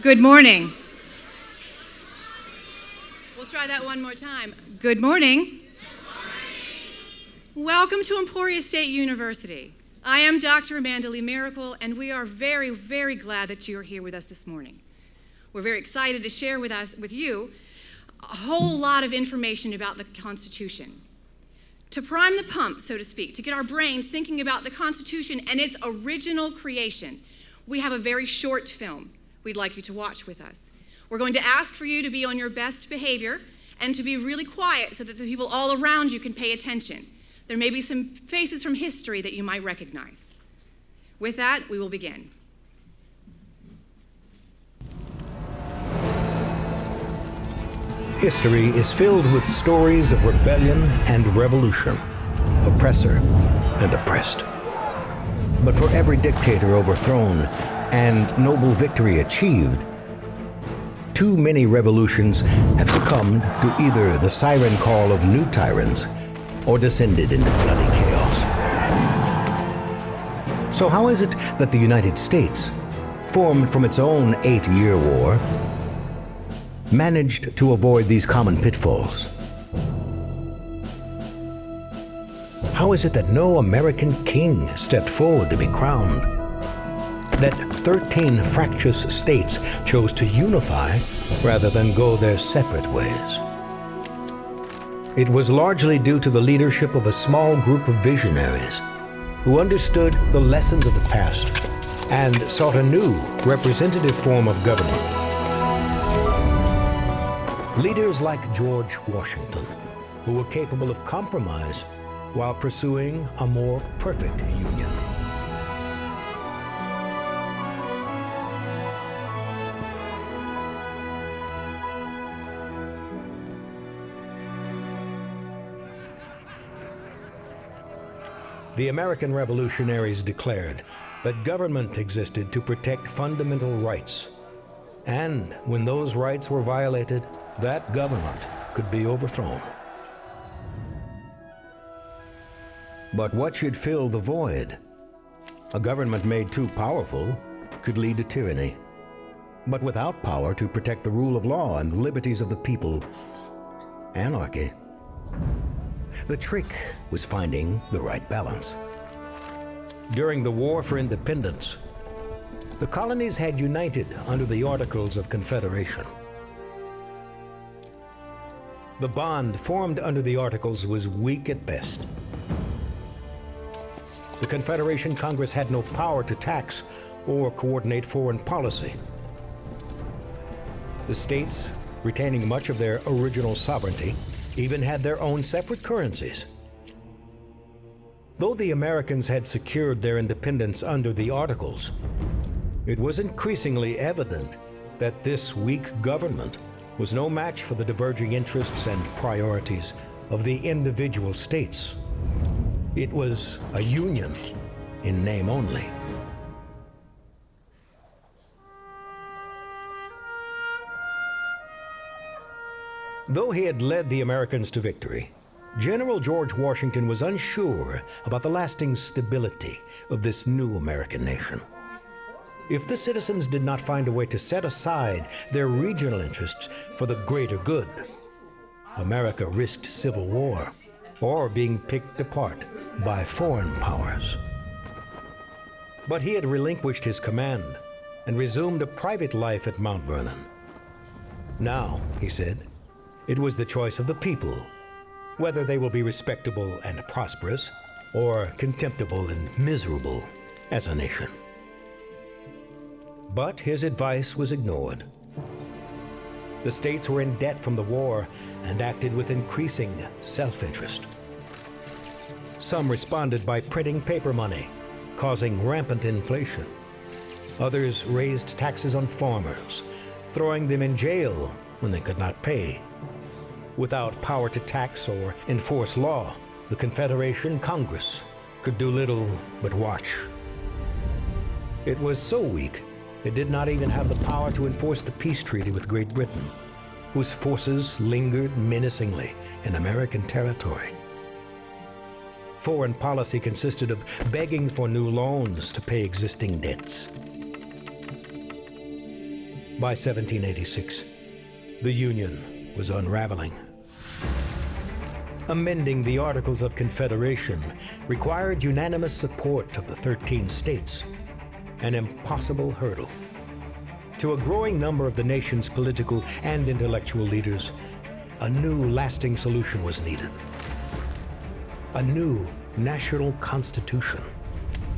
Good morning. We'll try that one more time. Good morning. Good morning. Welcome to Emporia State University. I am Dr. Amanda Lee Miracle, and we are very, very glad that you are here with us this morning. We're very excited to share with you a whole lot of information about the Constitution. To prime the pump, so to speak, to get our brains thinking about the Constitution and its original creation, we have a very short film we'd like you to watch with us. We're going to ask for you to be on your best behavior and to be really quiet so that the people all around you can pay attention. There may be some faces from history that you might recognize. With that, we will begin. History is filled with stories of rebellion and revolution, oppressor and oppressed. But for every dictator overthrown and noble victory achieved, too many revolutions have succumbed to either the siren call of new tyrants or descended into bloody chaos. So how is it that the United States, formed from its own 8-year war, managed to avoid these common pitfalls? How is it that no American king stepped forward to be crowned? That 13 fractious states chose to unify rather than go their separate ways? It was largely due to the leadership of a small group of visionaries who understood the lessons of the past and sought a new representative form of government. Leaders like George Washington, who were capable of compromise while pursuing a more perfect union. The American revolutionaries declared that government existed to protect fundamental rights, and when those rights were violated, that government could be overthrown. But what should fill the void? A government made too powerful could lead to tyranny, but without power to protect the rule of law and the liberties of the people, anarchy. The trick was finding the right balance. During the War for Independence, the colonies had united under the Articles of Confederation. The bond formed under the Articles was weak at best. The Confederation Congress had no power to tax or coordinate foreign policy. The states, retaining much of their original sovereignty, even had their own separate currencies. Though the Americans had secured their independence under the Articles, it was increasingly evident that this weak government was no match for the diverging interests and priorities of the individual states. It was a union in name only. Though he had led the Americans to victory, General George Washington was unsure about the lasting stability of this new American nation. If the citizens did not find a way to set aside their regional interests for the greater good, America risked civil war or being picked apart by foreign powers. But he had relinquished his command and resumed a private life at Mount Vernon. Now, he said, it was the choice of the people, whether they will be respectable and prosperous or contemptible and miserable as a nation. But his advice was ignored. The states were in debt from the war and acted with increasing self-interest. Some responded by printing paper money, causing rampant inflation. Others raised taxes on farmers, throwing them in jail when they could not pay. Without power to tax or enforce law, the Confederation Congress could do little but watch. It was so weak, it did not even have the power to enforce the peace treaty with Great Britain, whose forces lingered menacingly in American territory. Foreign policy consisted of begging for new loans to pay existing debts. By 1786, the Union was unraveling. Amending the Articles of Confederation required unanimous support of the 13 states, an impossible hurdle. To a growing number of the nation's political and intellectual leaders, a new lasting solution was needed. A new national constitution.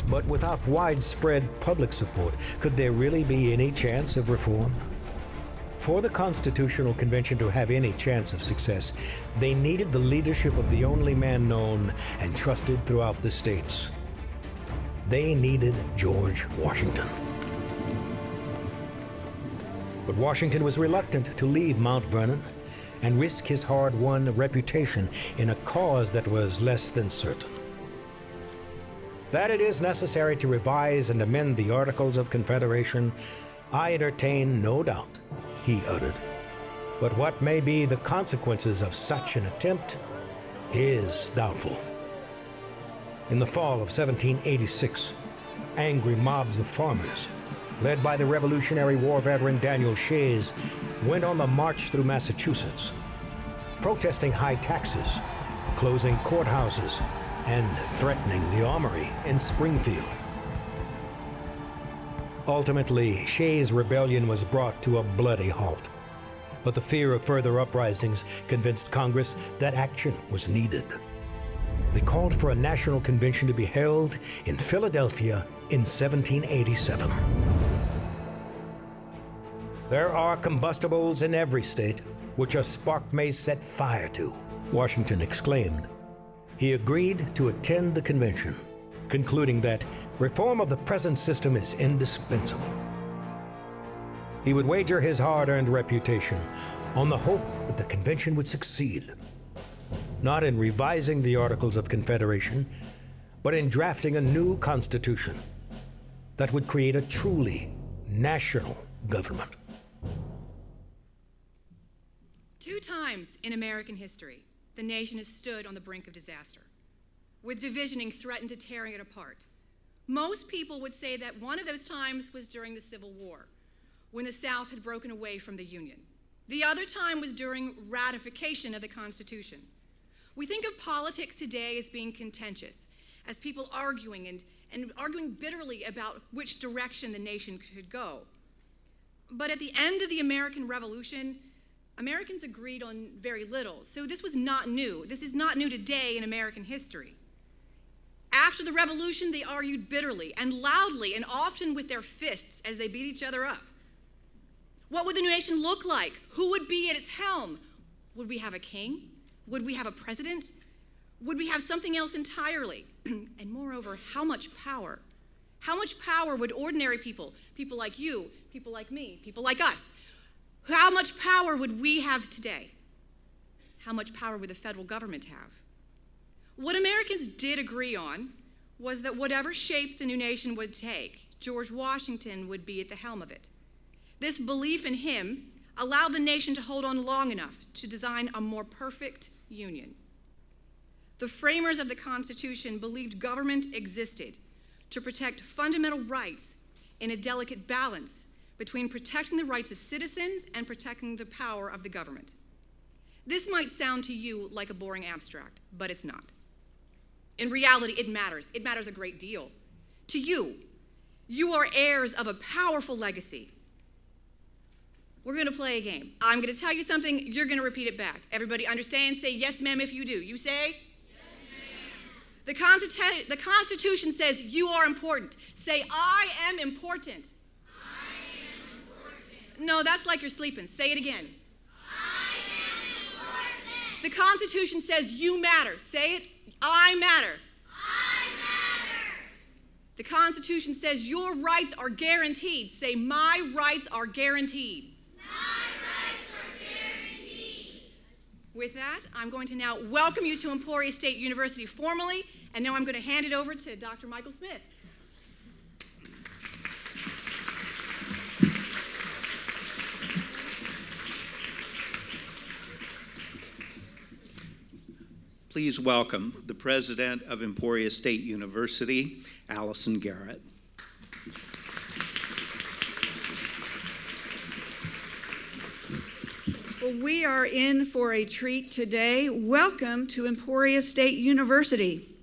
But without widespread public support, could there really be any chance of reform? For the Constitutional Convention to have any chance of success, they needed the leadership of the only man known and trusted throughout the states. They needed George Washington. But Washington was reluctant to leave Mount Vernon and risk his hard-won reputation in a cause that was less than certain. That it is necessary to revise and amend the Articles of Confederation, I entertain no doubt, he uttered. But what may be the consequences of such an attempt is doubtful. In the fall of 1786, angry mobs of farmers, led by the Revolutionary War veteran Daniel Shays, went on the march through Massachusetts, protesting high taxes, closing courthouses, and threatening the armory in Springfield. Ultimately, Shays' rebellion was brought to a bloody halt, but the fear of further uprisings convinced Congress that action was needed. They called for a national convention to be held in Philadelphia in 1787. There are combustibles in every state which a spark may set fire to, Washington exclaimed. He agreed to attend the convention, concluding that reform of the present system is indispensable. He would wager his hard-earned reputation on the hope that the convention would succeed, not in revising the Articles of Confederation, but in drafting a new constitution that would create a truly national government. 2 times in American history, the nation has stood on the brink of disaster, with divisioning threatened to tearing it apart. Most people would say that one of those times was during the Civil War, when the South had broken away from the Union. The other time was during ratification of the Constitution. We think of politics today as being contentious, as people arguing and arguing bitterly about which direction the nation should go. But at the end of the American Revolution, Americans agreed on very little, so this was not new. This is not new today in American history. After the Revolution, they argued bitterly and loudly and often with their fists as they beat each other up. What would the new nation look like? Who would be at its helm? Would we have a king? Would we have a president? Would we have something else entirely? And moreover, how much power? How much power would ordinary people, people like you, people like me, people like us, how much power would we have today? How much power would the federal government have? What Americans did agree on was that whatever shape the new nation would take, George Washington would be at the helm of it. This belief in him allowed the nation to hold on long enough to design a more perfect union. The framers of the Constitution believed government existed to protect fundamental rights in a delicate balance between protecting the rights of citizens and protecting the power of the government. This might sound to you like a boring abstract, but it's not. In reality, it matters. It matters a great deal. To you, you are heirs of a powerful legacy. We're going to play a game. I'm going to tell you something, you're going to repeat it back. Everybody understand? Say yes, ma'am, if you do. You say? Yes, ma'am. The Constitution says you are important. Say, I am important. No, that's like you're sleeping. Say it again. I am important. The Constitution says you matter. Say it. I matter. I matter. The Constitution says your rights are guaranteed. Say, my rights are guaranteed. My rights are guaranteed. With that, I'm going to now welcome you to Emporia State University formally, and now I'm going to hand it over to Dr. Michael Smith. Please welcome the president of Emporia State University, Allison Garrett. Well, we are in for a treat today. Welcome to Emporia State University.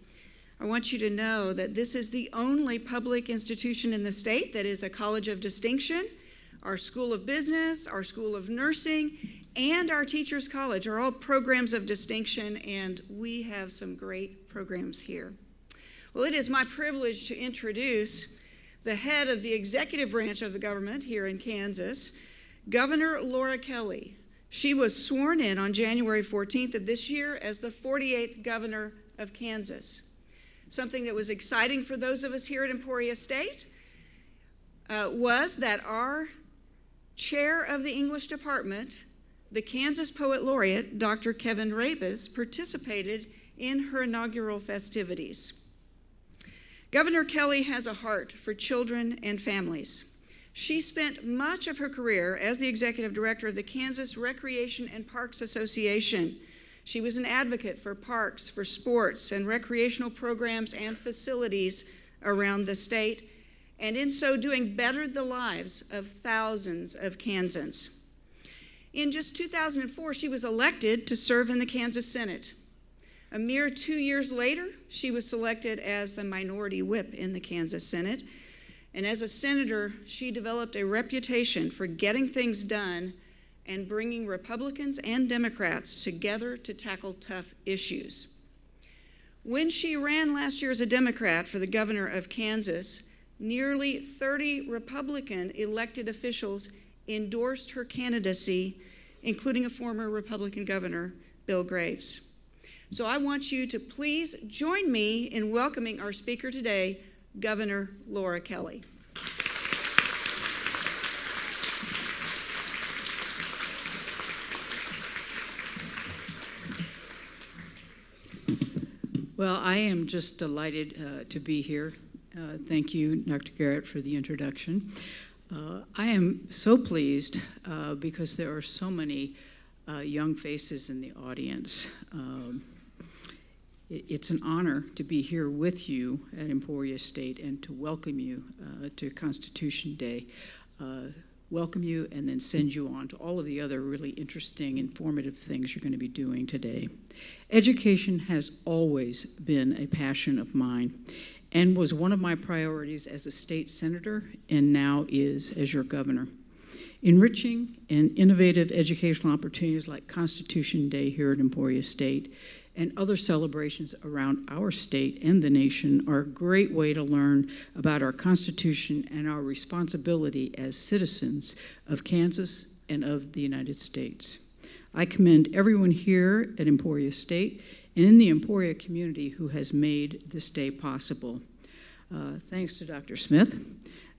I want you to know that this is the only public institution in the state that is a college of distinction. Our School of Business, our School of Nursing, and our Teachers College are all programs of distinction, and we have some great programs here. Well, it is my privilege to introduce the head of the executive branch of the government here in Kansas, Governor Laura Kelly. She was sworn in on January 14th of this year as the 48th governor of Kansas. Something that was exciting for those of us here at Emporia State was that our chair of the English department, the Kansas Poet Laureate, Dr. Kevin Rabas, participated in her inaugural festivities. Governor Kelly has a heart for children and families. She spent much of her career as the executive director of the Kansas Recreation and Parks Association. She was an advocate for parks, for sports and recreational programs and facilities around the state, and in so doing bettered the lives of thousands of Kansans. In just 2004, she was elected to serve in the Kansas Senate. A mere 2 years later, she was selected as the minority whip in the Kansas Senate. And as a senator, she developed a reputation for getting things done and bringing Republicans and Democrats together to tackle tough issues. When she ran last year as a Democrat for the governor of Kansas, nearly 30 Republican elected officials endorsed her candidacy, including a former Republican governor, Bill Graves. So I want you to please join me in welcoming our speaker today, Governor Laura Kelly. Well, I am just delighted to be here. Thank you, Dr. Garrett, for the introduction. I am so pleased because there are so many young faces in the audience. It's an honor to be here with you at Emporia State and to welcome you to Constitution Day. Welcome you and then send you on to all of the other really interesting, informative things you're going to be doing today. Education has always been a passion of mine and was one of my priorities as a state senator and now is as your governor. Enriching and innovative educational opportunities like Constitution Day here at Emporia State and other celebrations around our state and the nation are a great way to learn about our Constitution and our responsibility as citizens of Kansas and of the United States. I commend everyone here at Emporia State and in the Emporia community who has made this day possible. Thanks to Dr. Smith,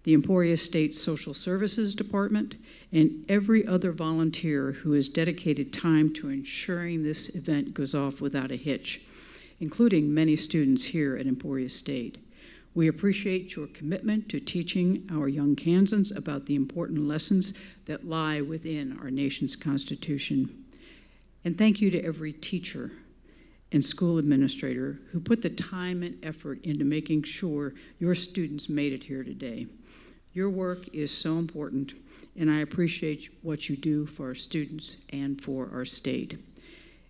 the Emporia State Social Services Department, and every other volunteer who has dedicated time to ensuring this event goes off without a hitch, including many students here at Emporia State. We appreciate your commitment to teaching our young Kansans about the important lessons that lie within our nation's Constitution. And thank you to every teacher and school administrator who put the time and effort into making sure your students made it here today. Your work is so important, and I appreciate what you do for our students and for our state.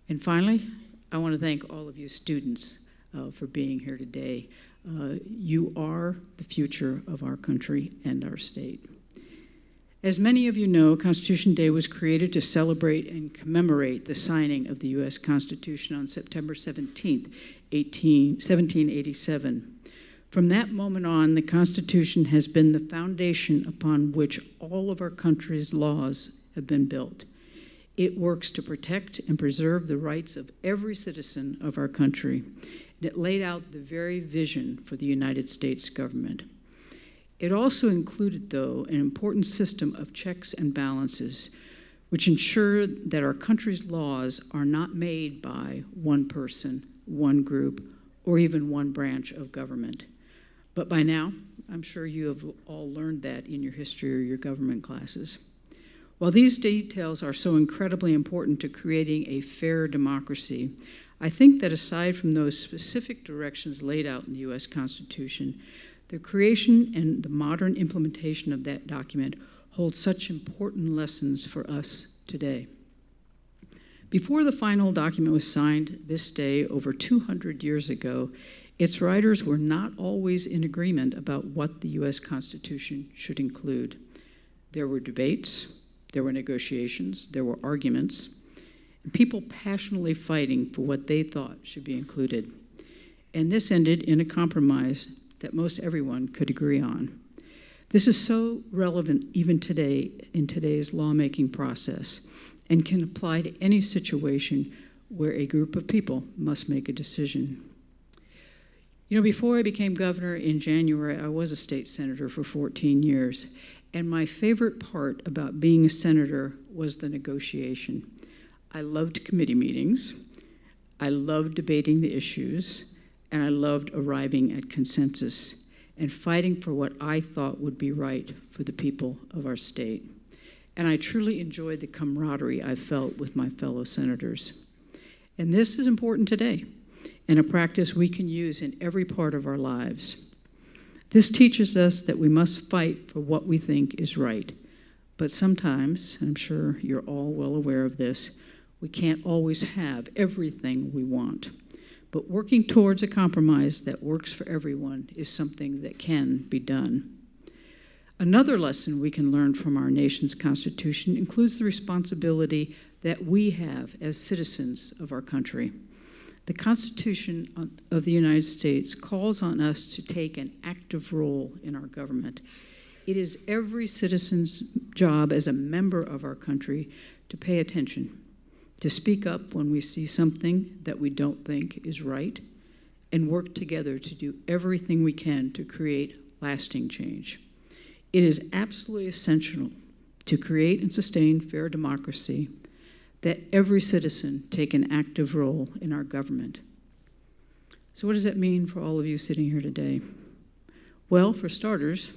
And finally, I want to thank all of you students for being here today. You are the future of our country and our state. As many of you know, Constitution Day was created to celebrate and commemorate the signing of the U.S. Constitution on September 17th, 1787. From that moment on, the Constitution has been the foundation upon which all of our country's laws have been built. It works to protect and preserve the rights of every citizen of our country. And it laid out the very vision for the United States government. It also included, though, an important system of checks and balances, which ensure that our country's laws are not made by one person, one group, or even one branch of government. But by now, I'm sure you have all learned that in your history or your government classes. While these details are so incredibly important to creating a fair democracy, I think that aside from those specific directions laid out in the U.S. Constitution, the creation and the modern implementation of that document hold such important lessons for us today. Before the final document was signed this day over 200 years ago, its writers were not always in agreement about what the U.S. Constitution should include. There were debates, there were negotiations, there were arguments, and people passionately fighting for what they thought should be included. And this ended in a compromise that most everyone could agree on. This is so relevant even today in today's lawmaking process and can apply to any situation where a group of people must make a decision. You know, before I became governor in January, I was a state senator for 14 years, and my favorite part about being a senator was the negotiation. I loved committee meetings, I loved debating the issues, and I loved arriving at consensus and fighting for what I thought would be right for the people of our state. And I truly enjoyed the camaraderie I felt with my fellow senators. And this is important today, and a practice we can use in every part of our lives. This teaches us that we must fight for what we think is right. But sometimes, and I'm sure you're all well aware of this, we can't always have everything we want. But working towards a compromise that works for everyone is something that can be done. Another lesson we can learn from our nation's Constitution includes the responsibility that we have as citizens of our country. The Constitution of the United States calls on us to take an active role in our government. It is every citizen's job as a member of our country to pay attention, to speak up when we see something that we don't think is right, and work together to do everything we can to create lasting change. It is absolutely essential to create and sustain fair democracy that every citizen take an active role in our government. So what does that mean for all of you sitting here today? Well, for starters,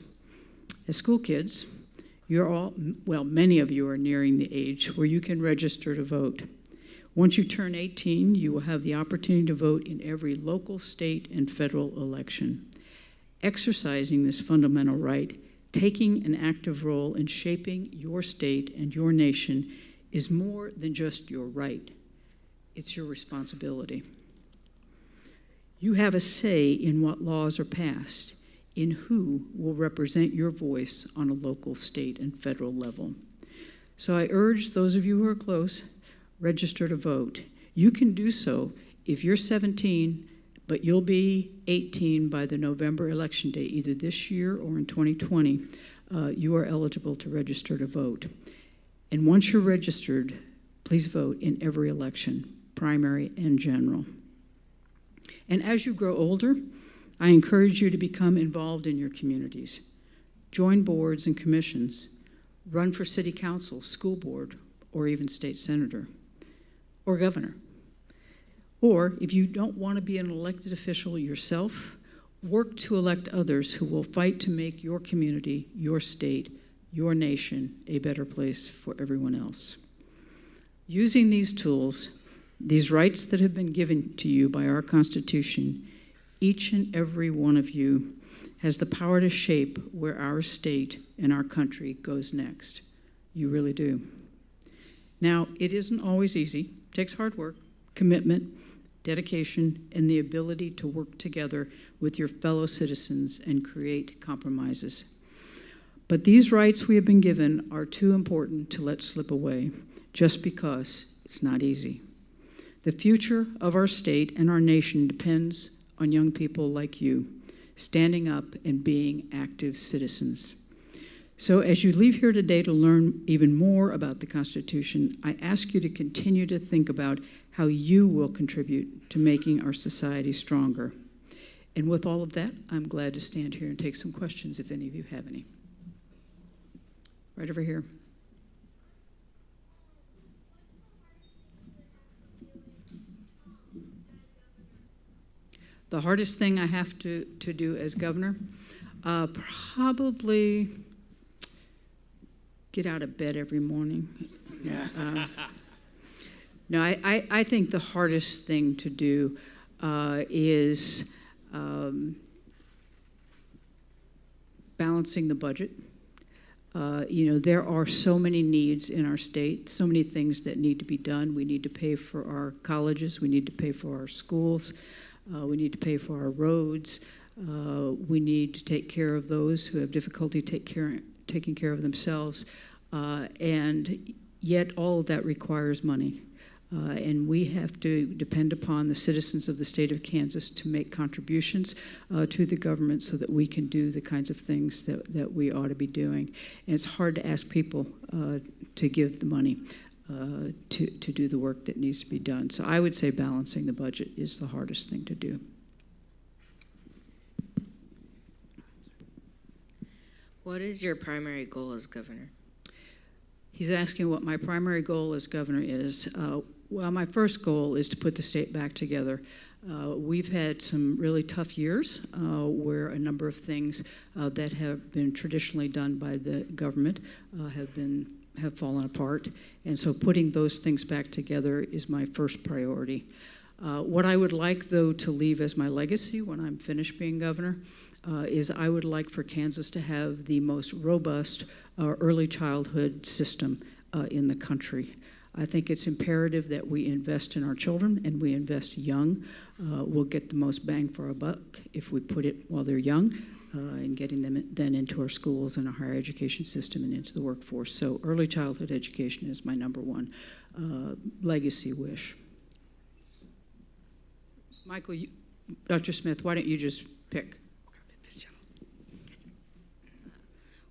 as school kids, many of you are nearing the age where you can register to vote. Once you turn 18, you will have the opportunity to vote in every local, state, and federal election. Exercising this fundamental right, taking an active role in shaping your state and your nation is more than just your right. It's your responsibility. You have a say in what laws are passed, in who will represent your voice on a local, state, and federal level. So I urge those of you who are close, register to vote. You can do so if you're 17, but you'll be 18 by the November election day, either this year or in 2020. You are eligible to register to vote. And once you're registered, please vote in every election, primary and general. And as you grow older, I encourage you to become involved in your communities. Join boards and commissions. Run for city council, school board, or even state senator, or governor. Or if you don't want to be an elected official yourself, work to elect others who will fight to make your community, your state, your nation a better place for everyone else. Using these tools, these rights that have been given to you by our Constitution, each and every one of you has the power to shape where our state and our country goes next. You really do. Now, it isn't always easy. It takes hard work, commitment, dedication, and the ability to work together with your fellow citizens and create compromises. But these rights we have been given are too important to let slip away, just because it's not easy. The future of our state and our nation depends on young people like you, standing up and being active citizens. So as you leave here today to learn even more about the Constitution, I ask you to continue to think about how you will contribute to making our society stronger. And with all of that, I'm glad to stand here and take some questions if any of you have any. Right over here. The hardest thing I have to do as governor? Probably get out of bed every morning. No, I think the hardest thing to do is balancing the budget, There are so many needs in our state, so many things that need to be done. We need to pay for our colleges, we need to pay for our schools, we need to pay for our roads, we need to take care of those who have difficulty taking care of themselves, and yet all of that requires money. And we have to depend upon the citizens of the state of Kansas to make contributions to the government so that we can do the kinds of things that we ought to be doing. And it's hard to ask people to give the money to do the work that needs to be done. So I would say balancing the budget is the hardest thing to do. What is your primary goal as governor? He's asking what my primary goal as governor is. Well, my first goal is to put the state back together. We've had some really tough years where a number of things that have been traditionally done by the government have fallen apart. And so putting those things back together is my first priority. What I would like, though, to leave as my legacy when I'm finished being governor is I would like for Kansas to have the most robust early childhood system in the country. I think it's imperative that we invest in our children and we invest young. We'll get the most bang for our buck if we put it while they're young and getting them then into our schools and our higher education system and into the workforce. So early childhood education is my number one legacy wish. Michael, Dr. Smith, why don't you just pick?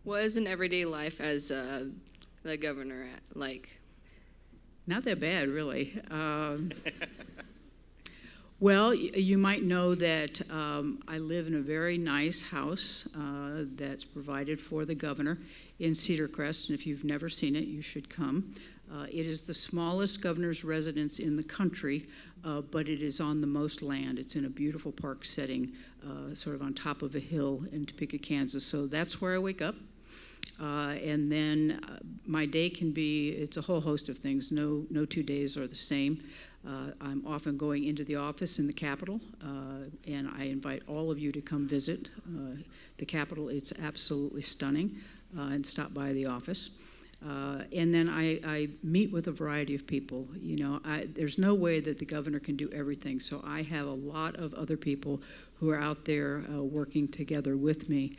What is an everyday life as the governor like? Not that bad, really. Well, you might know that I live in a very nice house that's provided for the governor in Cedar Crest, and if you've never seen it, you should come. It is the smallest governor's residence in the country, but it is on the most land. It's in a beautiful park setting, sort of on top of a hill in Topeka, Kansas. So that's where I wake up. And then my day can be, it's a whole host of things. No 2 days are the same. I'm often going into the office in the Capitol, and I invite all of you to come visit the Capitol. It's absolutely stunning, and stop by the office. And then I meet with a variety of people. There's no way that the governor can do everything, so I have a lot of other people who are out there working together with me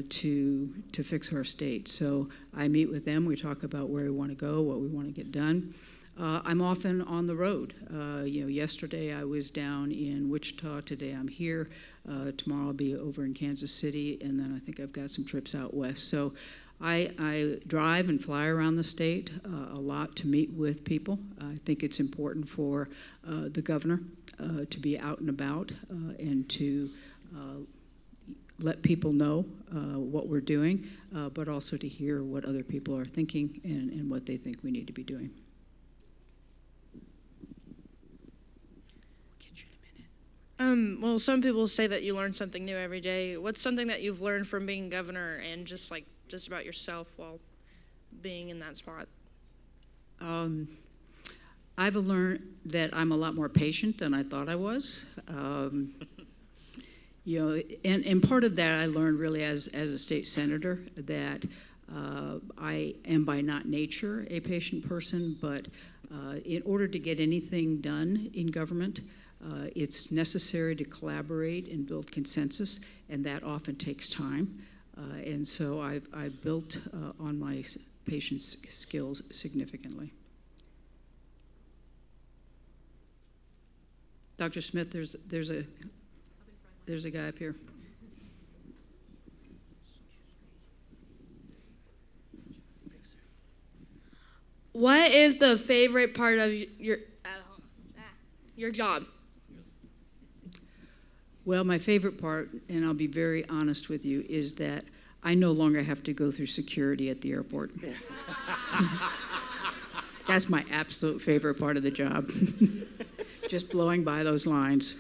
to fix our state. So I meet with them, we talk about where we want to go, what we want to get done. I'm often on the road. Yesterday I was down in Wichita, today I'm here, tomorrow I'll be over in Kansas City, and then I think I've got some trips out west. So I drive and fly around the state a lot to meet with people. I think it's important for the governor to be out and about and to let people know what we're doing, but also to hear what other people are thinking and what they think we need to be doing. Well, some people say that you learn something new every day. What's something that you've learned from being governor and just about yourself while being in that spot? I've learned that I'm a lot more patient than I thought I was. And part of that I learned really as a state senator, that I am by not nature a patient person, but in order to get anything done in government, it's necessary to collaborate and build consensus, and that often takes time. And so I've built on my patience skills significantly. Dr. Smith, there's a guy up here. What is the favorite part of your job? Well, my favorite part, and I'll be very honest with you, is that I no longer have to go through security at the airport. That's my absolute favorite part of the job. Just blowing by those lines.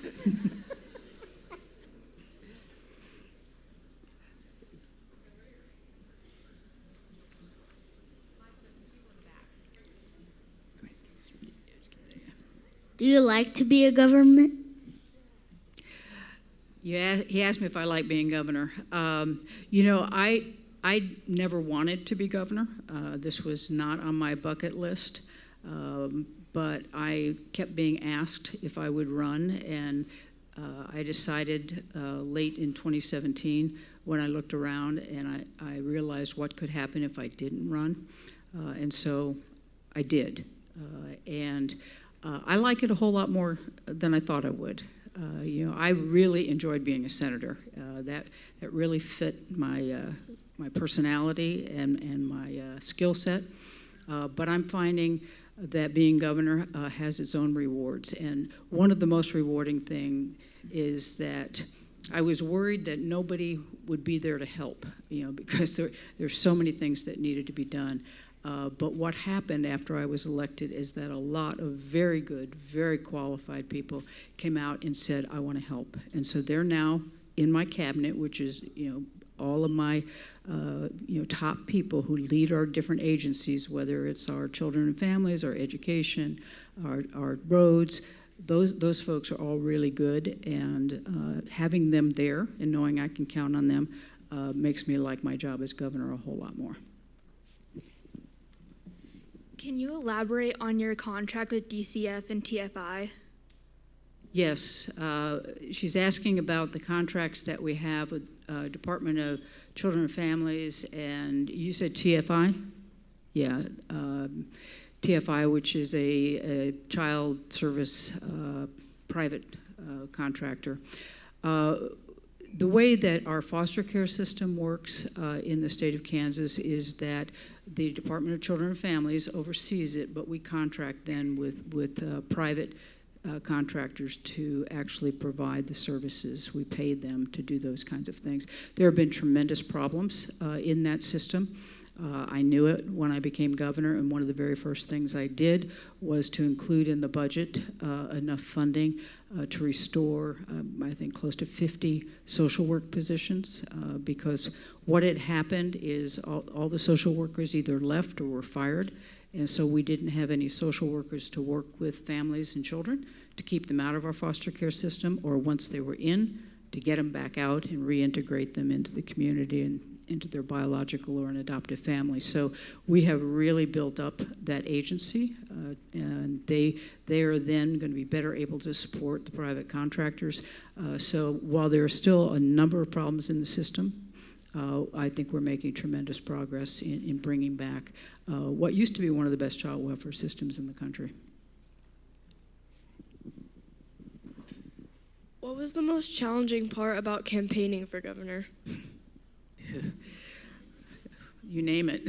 Do you like to be a government? Yeah, he asked me if I like being governor. I I never wanted to be governor. This was not on my bucket list, but I kept being asked if I would run, and I decided late in 2017 when I looked around and I realized what could happen if I didn't run, and so I did. I like it a whole lot more than I thought I would. I really enjoyed being a senator. That really fit my personality and my skill set. But I'm finding that being governor has its own rewards. And one of the most rewarding things is that I was worried that nobody would be there to help, because there's so many things that needed to be done. But what happened after I was elected is that a lot of very good, very qualified people came out and said, I want to help. And so they're now in my cabinet, which is, all of my, top people who lead our different agencies, whether it's our children and families, our education, our roads. Those folks are all really good, and having them there and knowing I can count on them makes me like my job as governor a whole lot more. Can you elaborate on your contract with DCF and TFI? Yes, she's asking about the contracts that we have with Department of Children and Families, and you said TFI? Yeah, TFI, which is a child service private contractor. The way that our foster care system works in the state of Kansas is that the Department of Children and Families oversees it, but we contract then with private contractors to actually provide the services. We pay them to do those kinds of things. There have been tremendous problems in that system. I knew it when I became governor, and one of the very first things I did was to include in the budget enough funding to restore, I think, close to 50 social work positions, because what had happened is all the social workers either left or were fired, and so we didn't have any social workers to work with families and children to keep them out of our foster care system, or once they were in, to get them back out and reintegrate them into the community and into their biological or an adoptive family. So we have really built up that agency, and they are then going to be better able to support the private contractors. So while there are still a number of problems in the system, I think we're making tremendous progress in bringing back what used to be one of the best child welfare systems in the country. What was the most challenging part about campaigning for governor? You name it.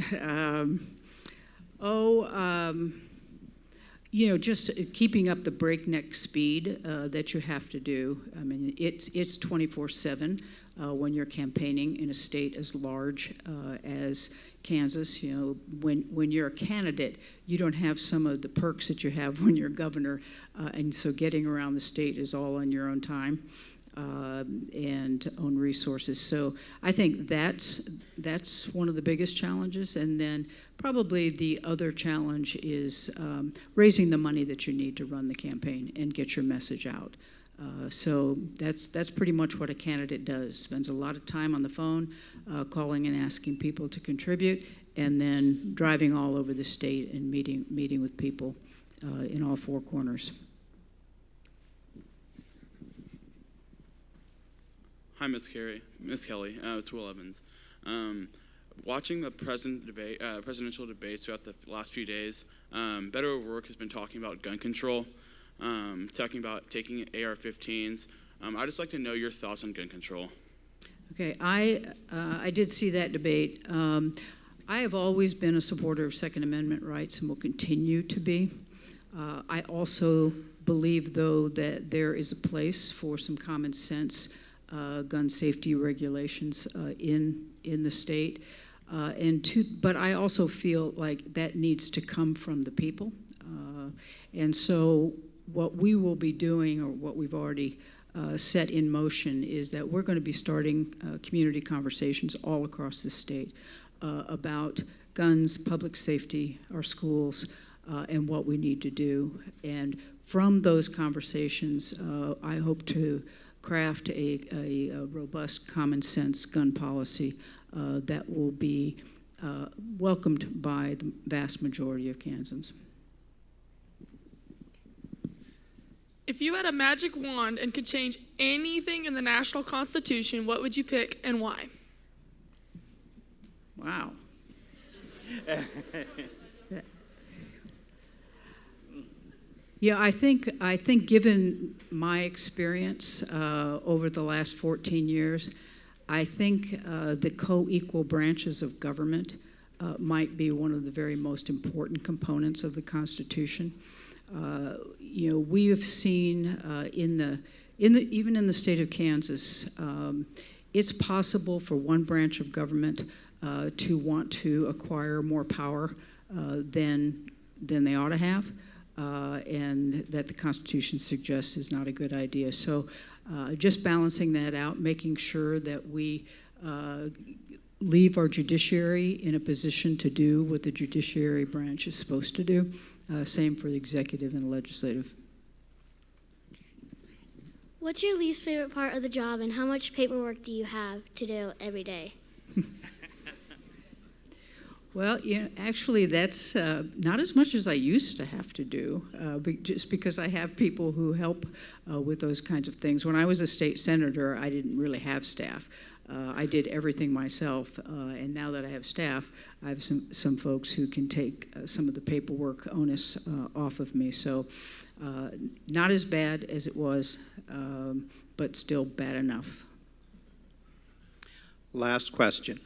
Just keeping up the breakneck speed that you have to do. I mean, it's 24/7 when you're campaigning in a state as large as Kansas. When you're a candidate, you don't have some of the perks that you have when you're governor, and so getting around the state is all on your own time. And own resources. So I think that's one of the biggest challenges. And then probably the other challenge is raising the money that you need to run the campaign and get your message out. So that's pretty much what a candidate does. Spends a lot of time on the phone, calling and asking people to contribute, and then driving all over the state and meeting with people in all four corners. Hi, Miss Kelly. It's Will Evans. Watching the presidential debates throughout the last few days, Better O'Rourke has been talking about gun control, talking about taking AR-15s. I'd just like to know your thoughts on gun control. Okay, I did see that debate. I have always been a supporter of Second Amendment rights and will continue to be. I also believe, though, that there is a place for some common sense gun safety regulations in the state, but I also feel like that needs to come from the people, and so what we will be doing, or what we've already set in motion, is that we're going to be starting community conversations all across the state about guns, public safety, our schools, and what we need to do. And from those conversations, I hope to craft a robust common sense gun policy that will be welcomed by the vast majority of Kansans. If you had a magic wand and could change anything in the national constitution, what would you pick and why? Wow. Yeah, I think given my experience over the last 14 years, I think the co-equal branches of government might be one of the very most important components of the Constitution. We have seen even in the state of Kansas, it's possible for one branch of government to want to acquire more power than they ought to have, and that the Constitution suggests is not a good idea. So just balancing that out, making sure that we leave our judiciary in a position to do what the judiciary branch is supposed to do. Same for the executive and the legislative. What's your least favorite part of the job, and how much paperwork do you have to do every day? Well, actually, that's not as much as I used to have to do, just because I have people who help with those kinds of things. When I was a state senator, I didn't really have staff. I did everything myself, and now that I have staff, I have some folks who can take some of the paperwork onus off of me. So not as bad as it was, but still bad enough. Last question.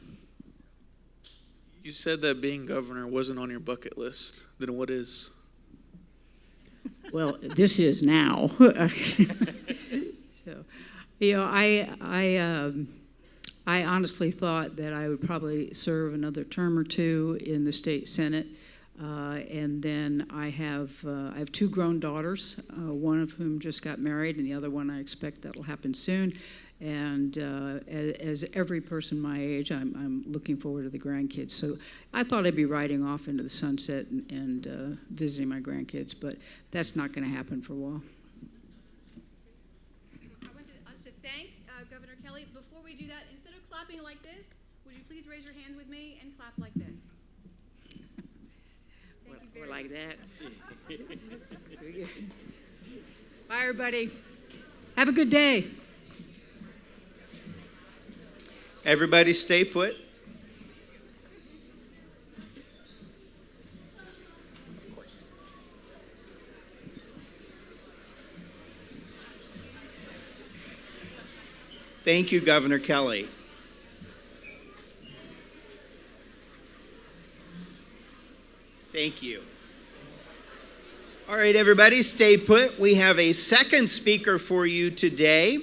You said that being governor wasn't on your bucket list. Then what is? Well, this is now. So, I honestly thought that I would probably serve another term or two in the state Senate, and then I have 2 grown daughters, one of whom just got married, and the other one I expect that'll happen soon. And as every person my age, I'm looking forward to the grandkids. So I thought I'd be riding off into the sunset and visiting my grandkids, but that's not going to happen for a while. I want us to thank Governor Kelly. Before we do that, instead of clapping like this, would you please raise your hand with me and clap like this? Thank you very much. Like that. Bye, everybody. Have a good day. Everybody stay put. Thank you, Governor Kelly. Thank you. All right, everybody, stay put. We have a second speaker for you today.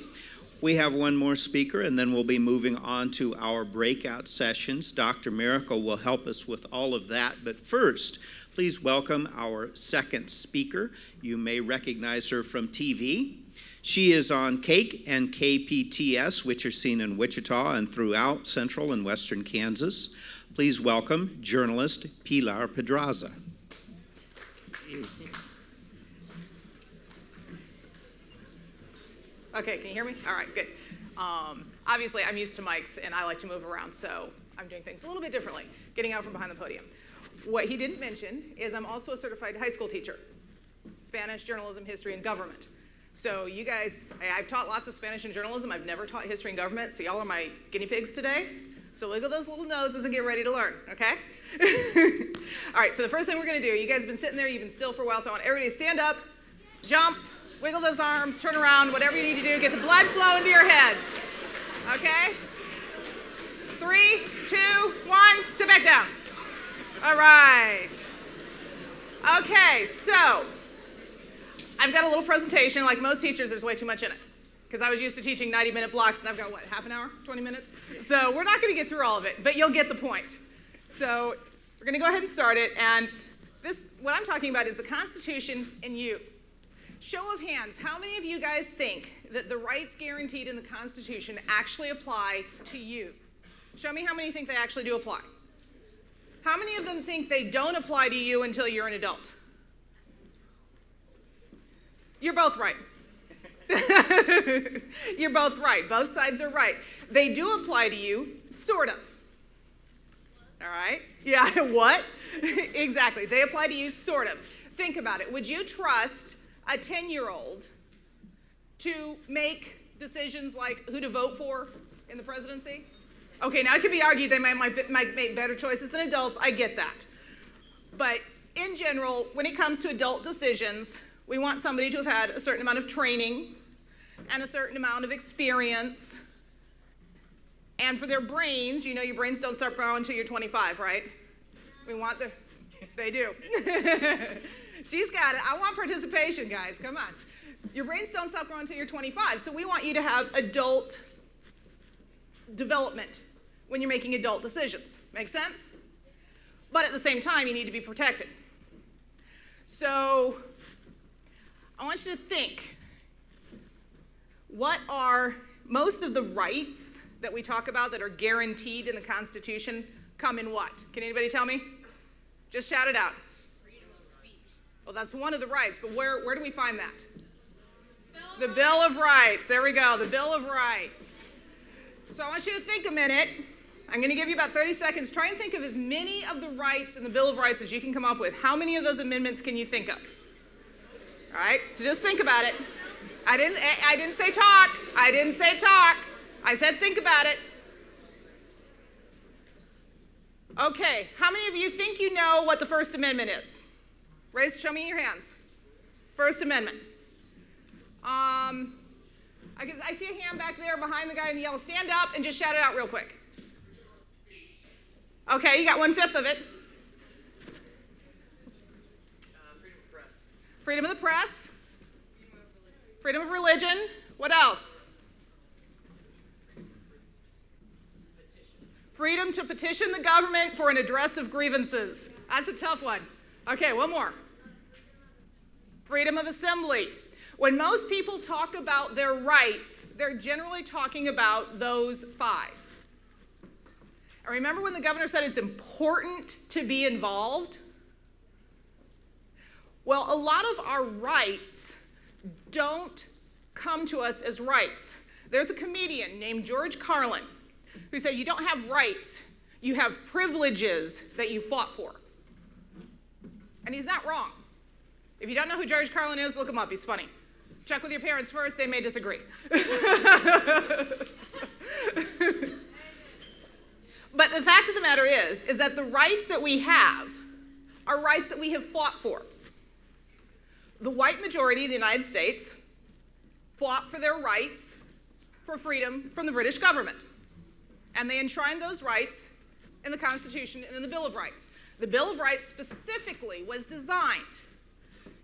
We have one more speaker, and then we'll be moving on to our breakout sessions. Dr. Miracle will help us with all of that. But first, please welcome our second speaker. You may recognize her from TV. She is on CAKE and KPTS, which are seen in Wichita and throughout central and western Kansas. Please welcome journalist Pilar Pedraza. Okay, can you hear me? All right, good. Obviously, I'm used to mics, and I like to move around, so I'm doing things a little bit differently, getting out from behind the podium. What he didn't mention is I'm also a certified high school teacher, Spanish, journalism, history, and government. So you guys, I've taught lots of Spanish and journalism. I've never taught history and government, so y'all are my guinea pigs today. So wiggle those little noses and get ready to learn, okay? All right, so the first thing we're going to do, you guys have been sitting there, you've been still for a while, so I want everybody to stand up, jump, wiggle those arms, turn around, whatever you need to do, get the blood flow into your heads, okay? 3, 2, 1, sit back down. All right. Okay, so I've got a little presentation. Like most teachers, there's way too much in it because I was used to teaching 90-minute blocks, and I've got, what, half an hour, 20 minutes? So we're not going to get through all of it, but you'll get the point. So we're going to go ahead and start it, and this, what I'm talking about is the Constitution and you. Show of hands, how many of you guys think that the rights guaranteed in the Constitution actually apply to you? Show me how many think they actually do apply. How many of them think they don't apply to you until you're an adult? You're both right. You're both right. Both sides are right. They do apply to you, sort of. All right? Yeah, what? Exactly. They apply to you, sort of. Think about it. Would you trust a 10-year-old to make decisions like who to vote for in the presidency? Okay, now it could be argued they might make better choices than adults. I get that. But in general, when it comes to adult decisions, we want somebody to have had a certain amount of training and a certain amount of experience. And for their brains, you know your brains don't start growing until you're 25, right? We want the, they do. She's got it. I want participation, guys. Come on. Your brains don't stop growing until you're 25. So we want you to have adult development when you're making adult decisions. Make sense? But at the same time, you need to be protected. So I want you to think, what are most of the rights that we talk about that are guaranteed in the Constitution come in what? Can anybody tell me? Just shout it out. Freedom of speech. Well, that's one of the rights, but where do we find that? The Bill of Rights. There we go, the Bill of Rights. So I want you to think a minute. I'm going to give you about 30 seconds. Try and think of as many of the rights in the Bill of Rights as you can come up with. How many of those amendments can you think of? All right, so just think about it. I didn't say talk. I didn't say talk. I said think about it. Okay, how many of you think you know what the First Amendment is? Show me your hands. First Amendment. I see a hand back there behind the guy in the yellow. Stand up and just shout it out real quick. Okay, you got 1/5 of it. Freedom of press. Freedom of the press. Freedom of religion. What else? Freedom to petition the government for an address of grievances. That's a tough one. Okay, one more. Freedom of assembly. When most people talk about their rights, they're generally talking about those 5. And remember when the governor said it's important to be involved? Well, a lot of our rights don't come to us as rights. There's a comedian named George Carlin who said you don't have rights, you have privileges that you fought for. And he's not wrong. If you don't know who George Carlin is, look him up, he's funny. Check with your parents first, they may disagree. But the fact of the matter is that the rights that we have are rights that we have fought for. The white majority of the United States fought for their rights for freedom from the British government. And they enshrined those rights in the Constitution and in the Bill of Rights. The Bill of Rights specifically was designed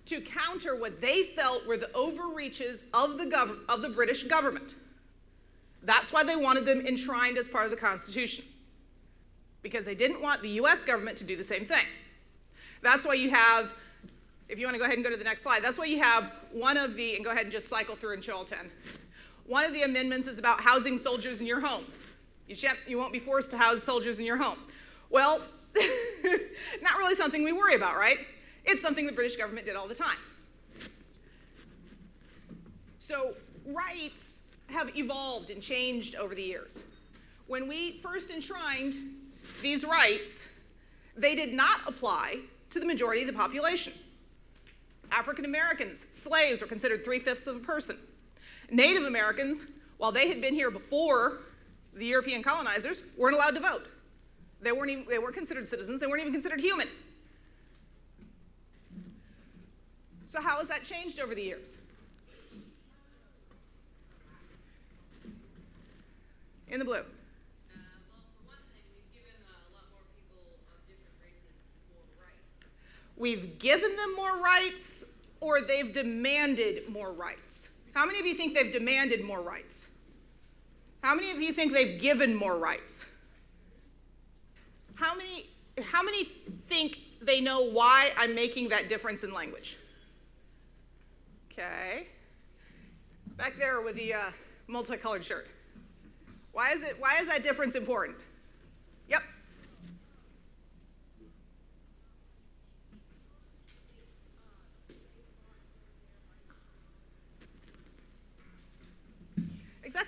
to counter what they felt were the overreaches of the British government. That's why they wanted them enshrined as part of the Constitution, because they didn't want the US government to do the same thing. That's why you have, if you want to go ahead and go to the next slide, that's why you have one of the, and go ahead and just cycle through and show all 10. One of the amendments is about housing soldiers in your home. You won't be forced to house soldiers in your home. Well, not really something we worry about, right? It's something the British government did all the time. So rights have evolved and changed over the years. When we first enshrined these rights, they did not apply to the majority of the population. African Americans, slaves, were considered 3/5 of a person. Native Americans, while they had been here before the European colonizers, weren't allowed to vote. They weren't considered citizens, they weren't even considered human. So how has that changed over the years? In the blue. We've given them more rights, or they've demanded more rights? How many of you think they've demanded more rights? How many of you think they've given more rights? How many think they know why I'm making that difference in language? Okay. Back there with the multicolored shirt. Why is that difference important? Yep.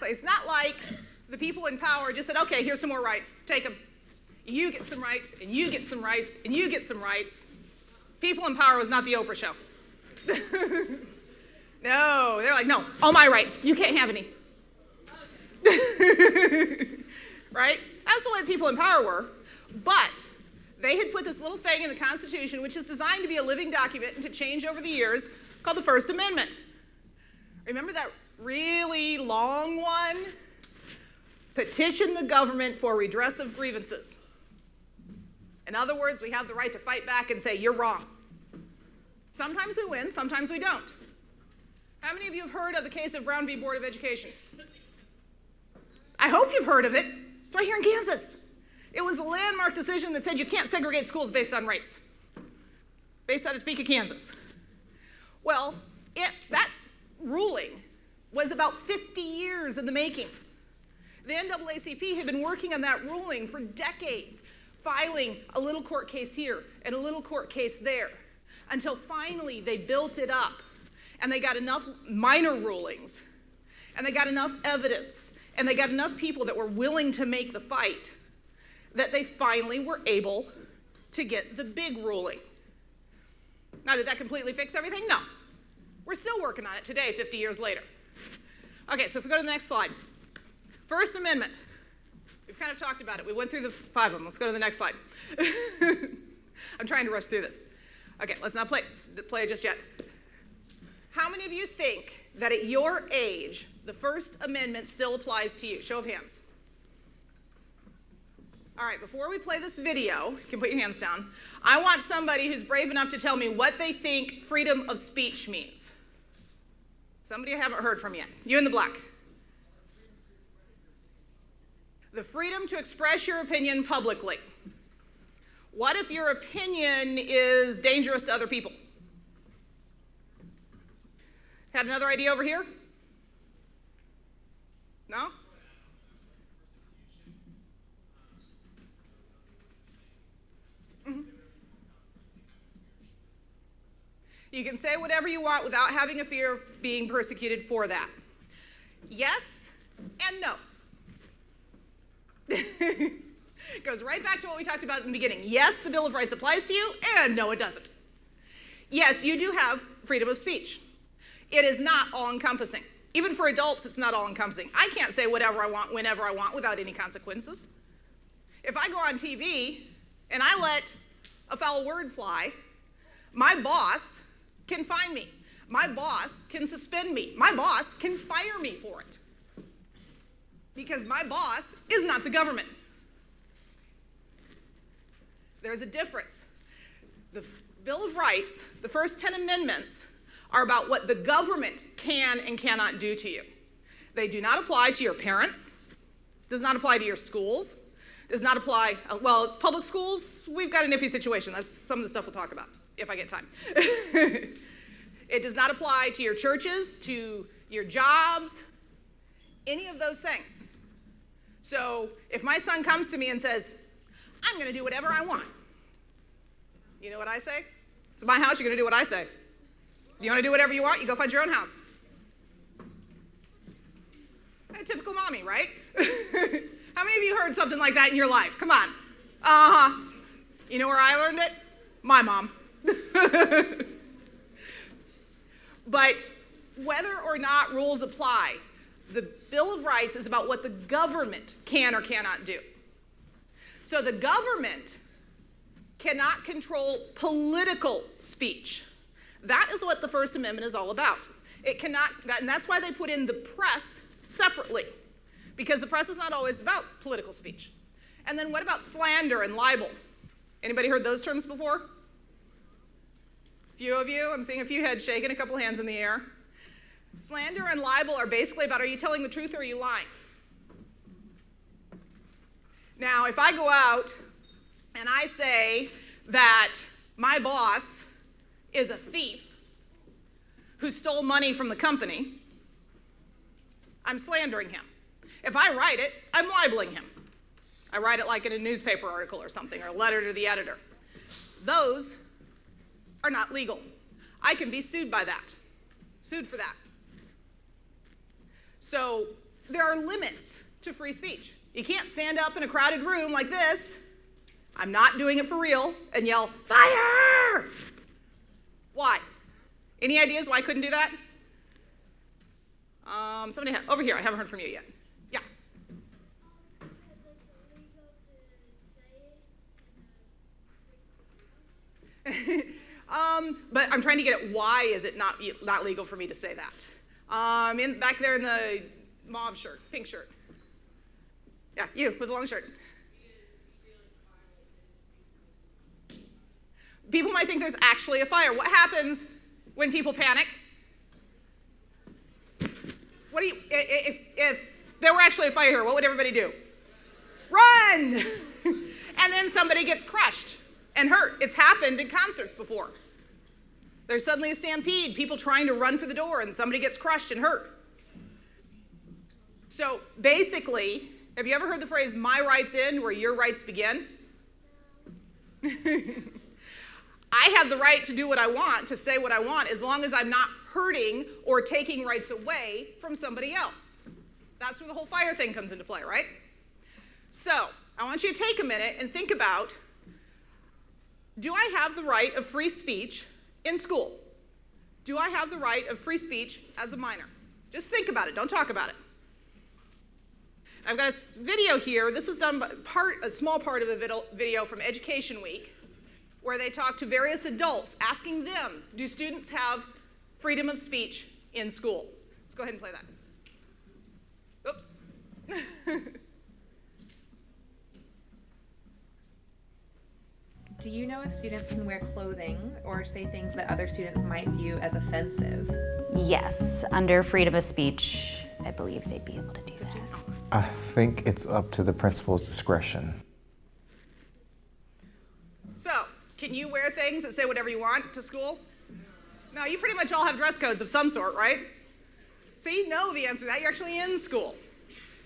Exactly. It's not like the people in power just said, okay, here's some more rights. Take them. You get some rights, and you get some rights, and you get some rights. People in power was not the Oprah show. No, they're like, no, all my rights. You can't have any. Right? That's the way the people in power were. But they had put this little thing in the Constitution, which is designed to be a living document and to change over the years, called the First Amendment. Remember that really long one? Petition the government for redress of grievances. In other words, we have the right to fight back and say, you're wrong. Sometimes we win, sometimes we don't. How many of you have heard of the case of Brown v. Board of Education? I hope you've heard of it. It's right here in Kansas. It was a landmark decision that said you can't segregate schools based on race, based on Topeka, Kansas. Well, that ruling was about 50 years in the making. The NAACP had been working on that ruling for decades, filing a little court case here and a little court case there, until finally they built it up, and they got enough minor rulings, and they got enough evidence, and they got enough people that were willing to make the fight, that they finally were able to get the big ruling. Now, did that completely fix everything? No. We're still working on it today, 50 years later. Okay, so if we go to the next slide. First Amendment. We've kind of talked about it. We went through the 5 of them. Let's go to the next slide. I'm trying to rush through this. Okay, let's not play it just yet. How many of you think that at your age, the First Amendment still applies to you? Show of hands. All right, before we play this video, you can put your hands down. I want somebody who's brave enough to tell me what they think freedom of speech means. Somebody I haven't heard from yet. You in the black. The freedom to express your opinion publicly. What if your opinion is dangerous to other people? Had another idea over here? No? Mm-hmm. You can say whatever you want without having a fear of being persecuted for that. Yes and no. Goes right back to what we talked about in the beginning. Yes, the Bill of Rights applies to you, and no, it doesn't. Yes, you do have freedom of speech. It is not all-encompassing. Even for adults, it's not all-encompassing. I can't say whatever I want, whenever I want, without any consequences. If I go on TV and I let a foul word fly, my boss can fine me. My boss can suspend me. My boss can fire me for it. Because my boss is not the government. There's a difference. The Bill of Rights, the first 10 amendments, are about what the government can and cannot do to you. They do not apply to your parents, does not apply to your schools, does not apply, well, public schools, we've got an iffy situation. That's some of the stuff we'll talk about, if I get time. It does not apply to your churches, to your jobs, any of those things. So if my son comes to me and says, I'm going to do whatever I want, you know what I say? It's my house, you're going to do what I say. If you want to do whatever you want, you go find your own house. A typical mommy, right? How many of you heard something like that in your life? Come on. Uh-huh. You know where I learned it? My mom. But whether or not rules apply, the Bill of Rights is about what the government can or cannot do. So the government cannot control political speech. That is what the First Amendment is all about. It cannot, and that's why they put in the press separately, because the press is not always about political speech. And then what about slander and libel? Anybody heard those terms before? A few of you? I'm seeing a few heads shaking, a couple hands in the air. Slander and libel are basically about, are you telling the truth or are you lying? Now, if I go out and I say that my boss is a thief who stole money from the company, I'm slandering him. If I write it, I'm libeling him. I write it like in a newspaper article or something, or a letter to the editor. Those are not legal. I can be sued by that, sued for that. So there are limits to free speech. You can't stand up in a crowded room like this, I'm not doing it for real, and yell, "Fire!" Why? Any ideas why I couldn't do that? Somebody over here, I haven't heard from you yet. Yeah. But I'm trying to get at why is it not legal for me to say that? Back there in the mauve shirt, pink shirt. Yeah, you with the long shirt. People might think there's actually a fire. What happens when people panic? What do you, if there were actually a fire here, what would everybody do? Run! And then somebody gets crushed and hurt. It's happened in concerts before. There's suddenly a stampede, people trying to run for the door, and somebody gets crushed and hurt. So basically, have you ever heard the phrase, "my rights end where your rights begin"? I have the right to do what I want, to say what I want, as long as I'm not hurting or taking rights away from somebody else. That's where the whole fire thing comes into play, right? So I want you to take a minute and think about, do I have the right of free speech in school? Do I have the right of free speech as a minor? Just think about it, don't talk about it. I've got a video here. This was done by a small part of a video from Education Week, where they talked to various adults, asking them, do students have freedom of speech in school? Let's go ahead and play that. Oops. Do you know if students can wear clothing or say things that other students might view as offensive? Yes, under freedom of speech, I believe they'd be able to do that. I think it's up to the principal's discretion. So, can you wear things that say whatever you want to school? No, you pretty much all have dress codes of some sort, right? So you know the answer to that. You're actually in school.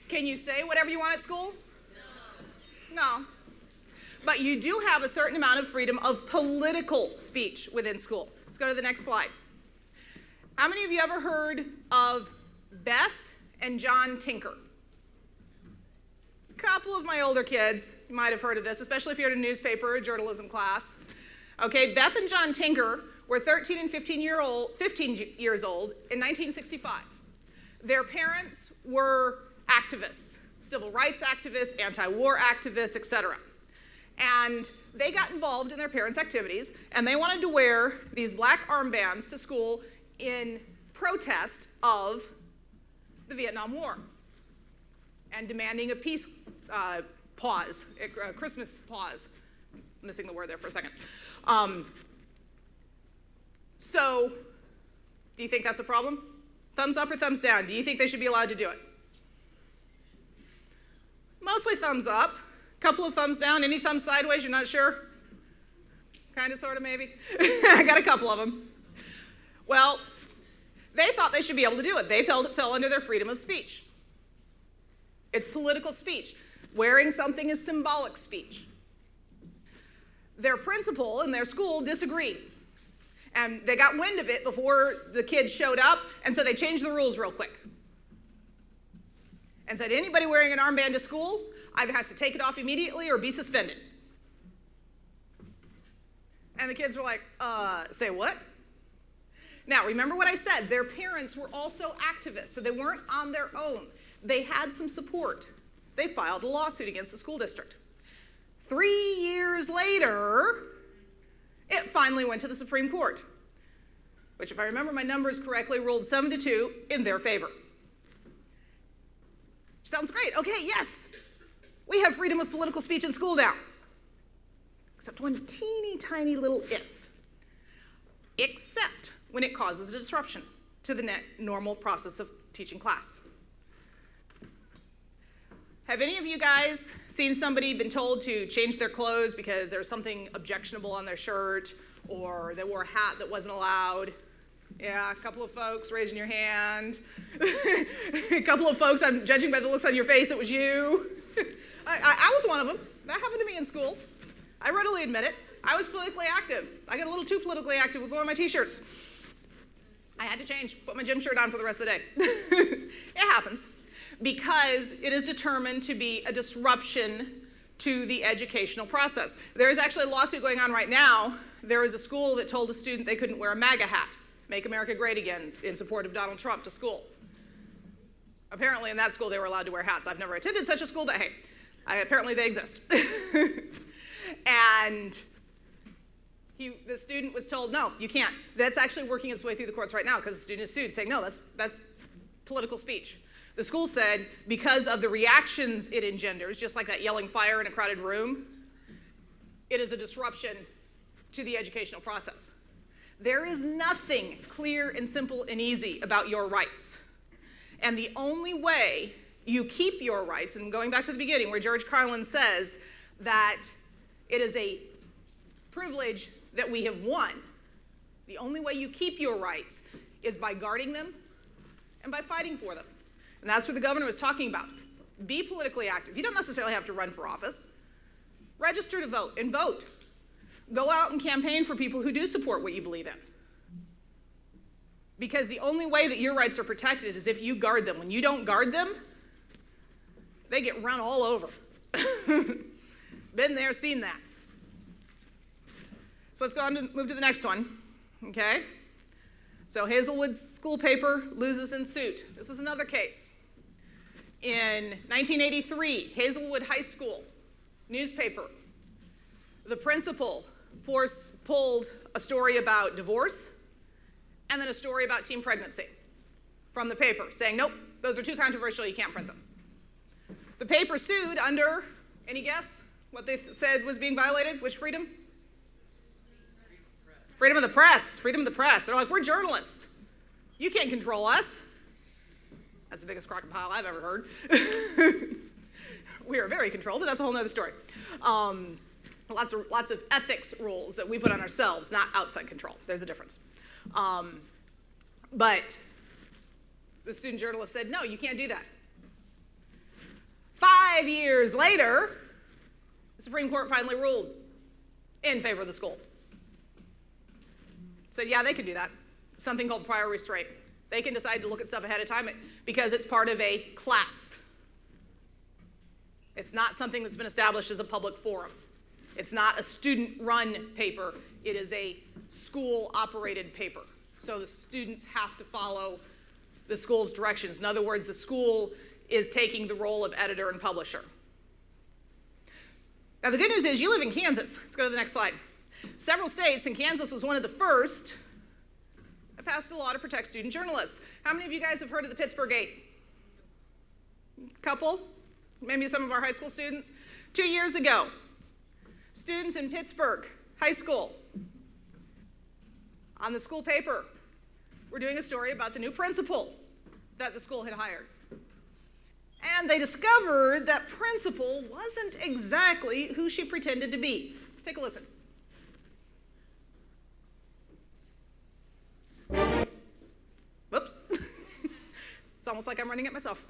Can you say whatever you want at school? No. But you do have a certain amount of freedom of political speech within school. Let's go to the next slide. How many of you ever heard of Beth and John Tinker? A couple of my older kids, you might have heard of this, especially if you're in a newspaper or journalism class. Okay, Beth and John Tinker were 13 and 15 years old in 1965. Their parents were activists, civil rights activists, anti-war activists, etc. And they got involved in their parents' activities, and they wanted to wear these black armbands to school in protest of the Vietnam War and demanding a peace pause, a Christmas pause. I'm missing the word there for a second. So, do you think that's a problem? Thumbs up or thumbs down? Do you think they should be allowed to do it? Mostly thumbs up. Couple of thumbs down. Any thumbs sideways? You're not sure? Kind of, sort of, maybe? I got a couple of them. Well, they thought they should be able to do it. They felt it fell under their freedom of speech. It's political speech. Wearing something is symbolic speech. Their principal in their school disagreed. And they got wind of it before the kids showed up, and so they changed the rules real quick. And said anybody wearing an armband to school either has to take it off immediately or be suspended. And the kids were like, say what? Now, remember what I said. Their parents were also activists, so they weren't on their own. They had some support. They filed a lawsuit against the school district. 3 years later, it finally went to the Supreme Court, which, if I remember my numbers correctly, ruled 7-2 in their favor. Sounds great. Okay, yes. We have freedom of political speech in school now. Except one teeny tiny little if. Except when it causes a disruption to the normal process of teaching class. Have any of you guys seen somebody been told to change their clothes because there's something objectionable on their shirt, or they wore a hat that wasn't allowed? Yeah, a couple of folks raising your hand. A couple of folks, I'm judging by the looks on your face, it was you. I was one of them. That happened to me in school. I readily admit it. I was politically active. I got a little too politically active with one of my t-shirts. I had to change, put my gym shirt on for the rest of the day. It happens. because it is determined to be a disruption to the educational process. There is actually a lawsuit going on right now. There is a school that told a student they couldn't wear a MAGA hat, Make America Great Again, in support of Donald Trump, to school. Apparently in that school they were allowed to wear hats. I've never attended such a school, but hey, apparently they exist. And the student was told, no, you can't. That's actually working its way through the courts right now because the student is sued, saying, no, that's political speech. The school said, because of the reactions it engenders, just like that yelling fire in a crowded room, it is a disruption to the educational process. There is nothing clear and simple and easy about your rights. And the only way you keep your rights, and going back to the beginning where George Carlin says that it is a privilege that we have won, the only way you keep your rights is by guarding them and by fighting for them. And that's what the governor was talking about. Be politically active. You don't necessarily have to run for office. Register to vote and vote. Go out and campaign for people who do support what you believe in. Because the only way that your rights are protected is if you guard them. When you don't guard them, they get run all over. Been there, seen that. So let's go on to move to the next one, okay? So Hazelwood's school paper loses in suit. This is another case. In 1983, Hazelwood High School newspaper, the principal pulled a story about divorce and then a story about teen pregnancy from the paper, saying, nope, those are too controversial, you can't print them. The paper sued under, any guess what they said was being violated? Which freedom? Freedom of the press. Freedom of the press. They're like, we're journalists. You can't control us. That's the biggest crocodile I've ever heard. We are very controlled, but that's a whole other story. Lots of ethics rules that we put on ourselves, not outside control. There's a difference. But the student journalist said, no, you can't do that. 5 years later, the Supreme Court finally ruled in favor of the school. Said, yeah, they can do that. Something called prior restraint. They can decide to look at stuff ahead of time because it's part of a class. It's not something that's been established as a public forum. It's not a student-run paper. It is a school-operated paper. So the students have to follow the school's directions. In other words, the school is taking the role of editor and publisher. Now, the good news is you live in Kansas. Let's go to the next slide. Several states, and Kansas was one of the first, that passed a law to protect student journalists. How many of you guys have heard of the Pittsburgh Gate? Couple? Maybe some of our high school students. 2 years ago, students in Pittsburgh High School, on the school paper, were doing a story about the new principal that the school had hired. And they discovered that principal wasn't exactly who she pretended to be. Let's take a listen. Whoops. It's almost like I'm running it myself.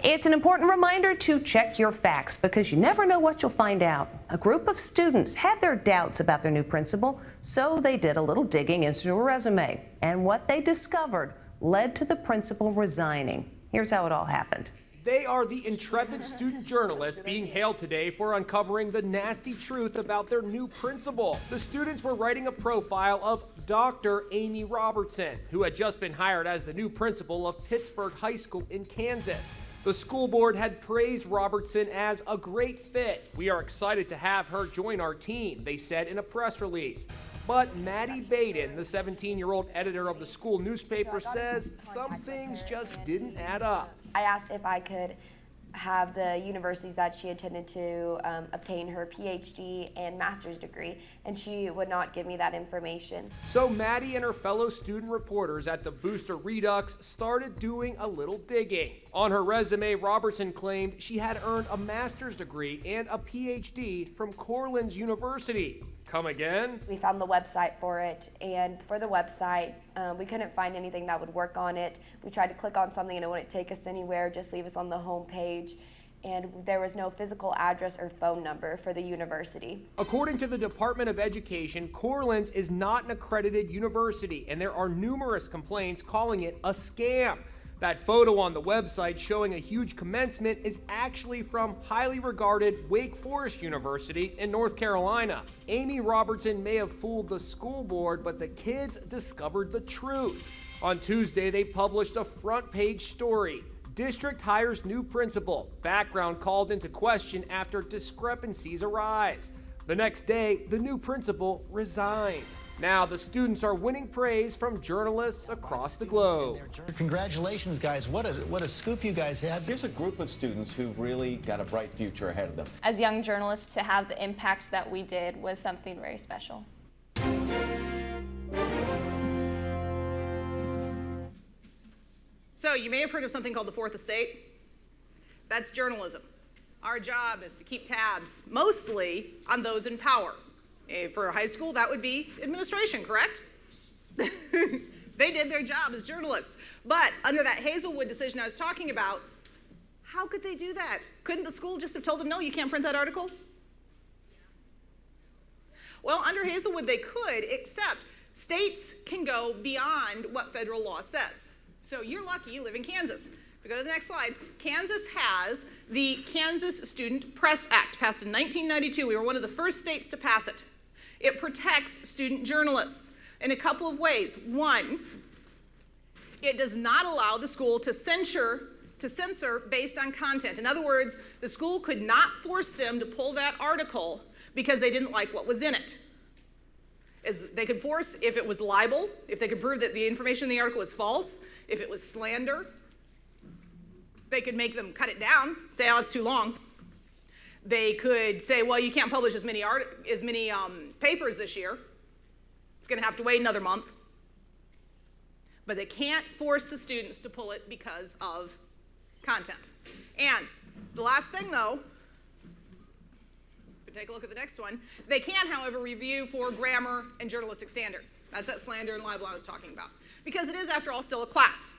It's an important reminder to check your facts because you never know what you'll find out. A group of students had their doubts about their new principal, so they did a little digging into her resume. And what they discovered led to the principal resigning. Here's how it all happened. They are the intrepid student journalists being hailed today for uncovering the nasty truth about their new principal. The students were writing a profile of Dr. Amy Robertson, who had just been hired as the new principal of Pittsburgh High School in Kansas. The school board had praised Robertson as a great fit. We are excited to have her join our team, they said in a press release. But Maddie Baden, the 17-year-old editor of the school newspaper, says some things just didn't add up. I asked if I could have the universities that she attended to obtain her PhD and master's degree, and she would not give me that information. So Maddie and her fellow student reporters at the Booster Redux started doing a little digging. On her resume, Robertson claimed she had earned a master's degree and a PhD from Cortland's University. Come again? We found the website for it, and for the website, we couldn't find anything that would work on it. We tried to click on something and it wouldn't take us anywhere, just leave us on the home page. and there was no physical address or phone number for the university. According to the Department of Education, Cortland's is not an accredited university, and there are numerous complaints calling it a scam. That photo on the website showing a huge commencement is actually from highly regarded Wake Forest University in North Carolina. Amy Robertson may have fooled the school board, but the kids discovered the truth. On Tuesday, they published a front-page story. District hires new principal. Background called into question after discrepancies arise. The next day, the new principal resigned. Now the students are winning praise from journalists across the globe. Congratulations, guys. What a scoop you guys had. Here's a group of students who've really got a bright future ahead of them. As young journalists, to have the impact that we did was something very special. So you may have heard of something called the Fourth Estate. That's journalism. Our job is to keep tabs mostly on those in power. For high school, that would be administration, correct? They did their job as journalists. But under that Hazelwood decision I was talking about, how could they do that? Couldn't the school just have told them, no, you can't print that article? Well, under Hazelwood they could, except states can go beyond what federal law says. So you're lucky you live in Kansas. If we go to the next slide, Kansas has the Kansas Student Press Act, passed in 1992. We were one of the first states to pass it. It protects student journalists in a couple of ways. One, it does not allow the school to censor based on content. In other words, the school could not force them to pull that article because they didn't like what was in it. They could force if it was libel, if they could prove that the information in the article was false, if it was slander. They could make them cut it down, say, oh, it's too long. They could say, well, you can't publish as many papers this year. It's going to have to wait another month. But they can't force the students to pull it because of content. And the last thing, though, take a look at the next one. They can, however, review for grammar and journalistic standards. That's that slander and libel I was talking about. Because it is, after all, still a class.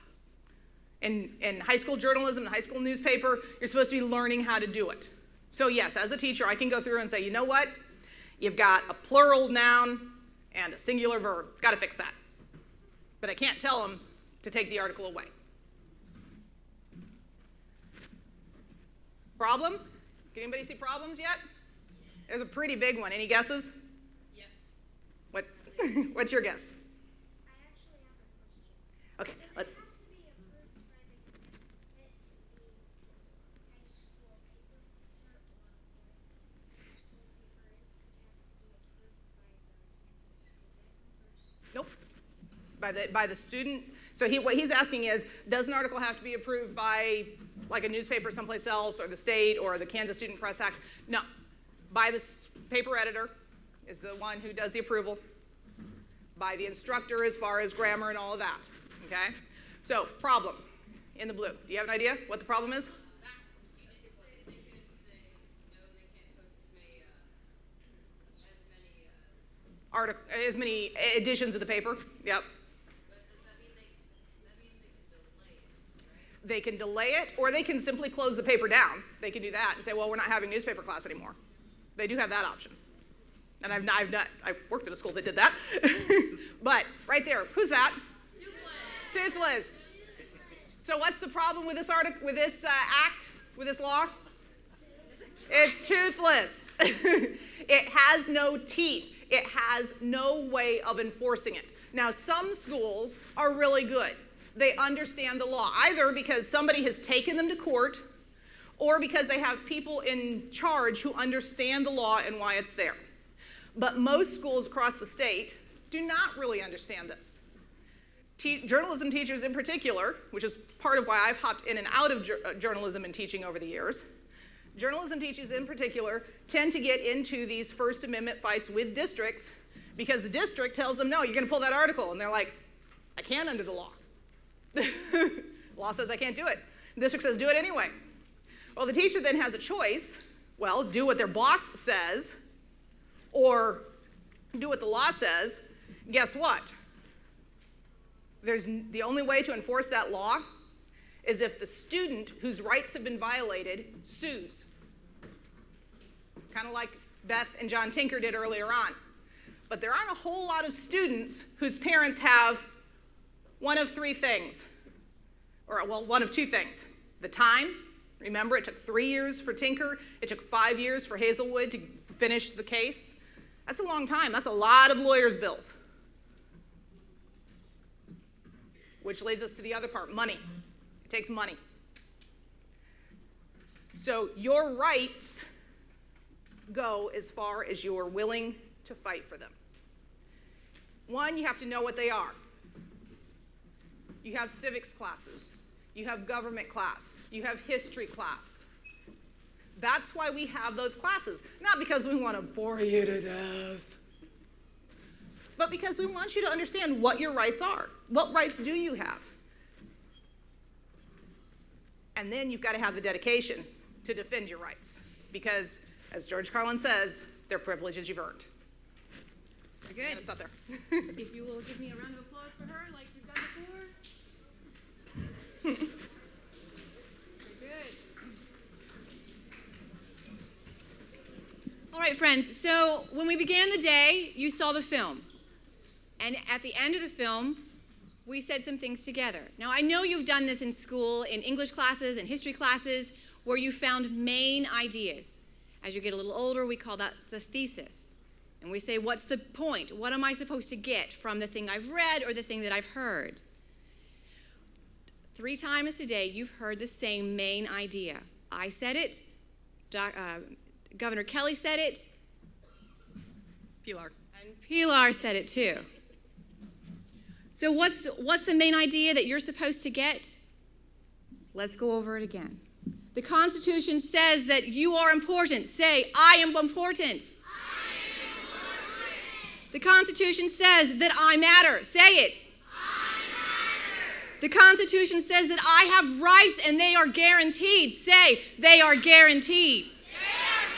In high school journalism and high school newspaper, you're supposed to be learning how to do it. So yes, as a teacher, I can go through and say, you know what? You've got a plural noun and a singular verb. Got to fix that. But I can't tell them to take the article away. Problem? Can anybody see problems yet? There's a pretty big one. Any guesses? Yep. What's your guess? I actually have a question. Okay. Nope. By the student. So what he's asking is, does an article have to be approved by like a newspaper someplace else, or the state, or the Kansas Student Press Act? No. By the paper editor is the one who does the approval. By the instructor as far as grammar and all of that. Okay? So, problem in the blue. Do you have an idea what the problem is? As many editions of the paper. Yep. They can delay it, or they can simply close the paper down. They can do that and say, well, we're not having newspaper class anymore. They do have that option. And I've worked at a school that did that. But right there, who's that? Toothless. So what's the problem with this act, with this law? It's toothless. It has no teeth. It has no way of enforcing it. Now, some schools are really good. They understand the law, either because somebody has taken them to court, or because they have people in charge who understand the law and why it's there. But most schools across the state do not really understand this. Journalism teachers in particular, which is part of why I've hopped in and out of journalism and teaching over the years, journalism teachers in particular tend to get into these First Amendment fights with districts because the district tells them, no, you're going to pull that article. And they're like, I can't under the law. The law says I can't do it. The district says do it anyway. Well, the teacher then has a choice. Well, do what their boss says or do what the law says. Guess what? The only way to enforce that law is if the student whose rights have been violated sues. Kind of like Beth and John Tinker did earlier on. But there aren't a whole lot of students whose parents have one of three things, or well, one of two things. The time, remember it took 3 years for Tinker, it took 5 years for Hazelwood to finish the case. That's a long time, that's a lot of lawyers' bills. Which leads us to the other part, money. It takes money. So your rights go as far as you're willing to fight for them. One, you have to know what they are. You have civics classes, you have government class, you have history class. That's why we have those classes. Not because we want to bore you to death, but because we want you to understand what your rights are. What rights do you have? And then you've got to have the dedication to defend your rights. Because, as George Carlin says, they're privileges you've earned. Very good. I'm gonna stop there. If you will give me a round of applause for her like you've done before. Very good. All right, friends, so when we began the day, you saw the film. And at the end of the film, we said some things together. Now, I know you've done this in school, in English classes and history classes, where you found main ideas. As you get a little older, we call that the thesis. And we say, what's the point? What am I supposed to get from the thing I've read or the thing that I've heard? 3 times today, you've heard the same main idea. I said it, Governor Kelly said it, Pilar. And Pilar said it too. So what's the main idea that you're supposed to get? Let's go over it again. The Constitution says that you are important. Say, I am important. The Constitution says that I matter. Say it. I matter. The Constitution says that I have rights and they are guaranteed. Say, they are guaranteed. They are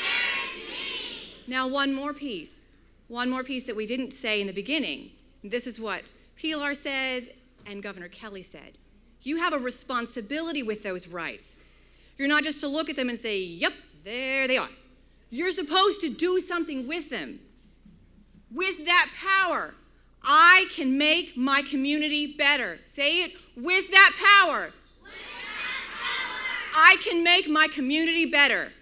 guaranteed. Now one more piece that we didn't say in the beginning. This is what Pilar said and Governor Kelly said. You have a responsibility with those rights. You're not just to look at them and say, yep, there they are. You're supposed to do something with them. With that power, I can make my community better. Say it, with that power. I can make my community better.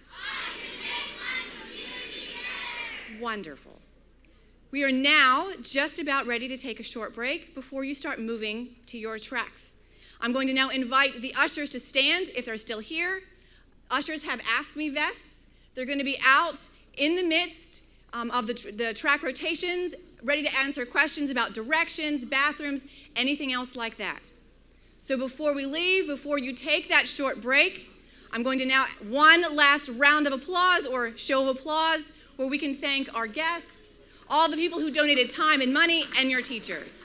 Wonderful. We are now just about ready to take a short break before you start moving to your tracks. I'm going to now invite the ushers to stand if they're still here. Ushers have Ask Me vests. They're going to be out in the midst of the track rotations, ready to answer questions about directions, bathrooms, anything else like that. So before we leave, before you take that short break, I'm going to now one last round of applause or show of applause where we can thank our guests, all the people who donated time and money, and your teachers.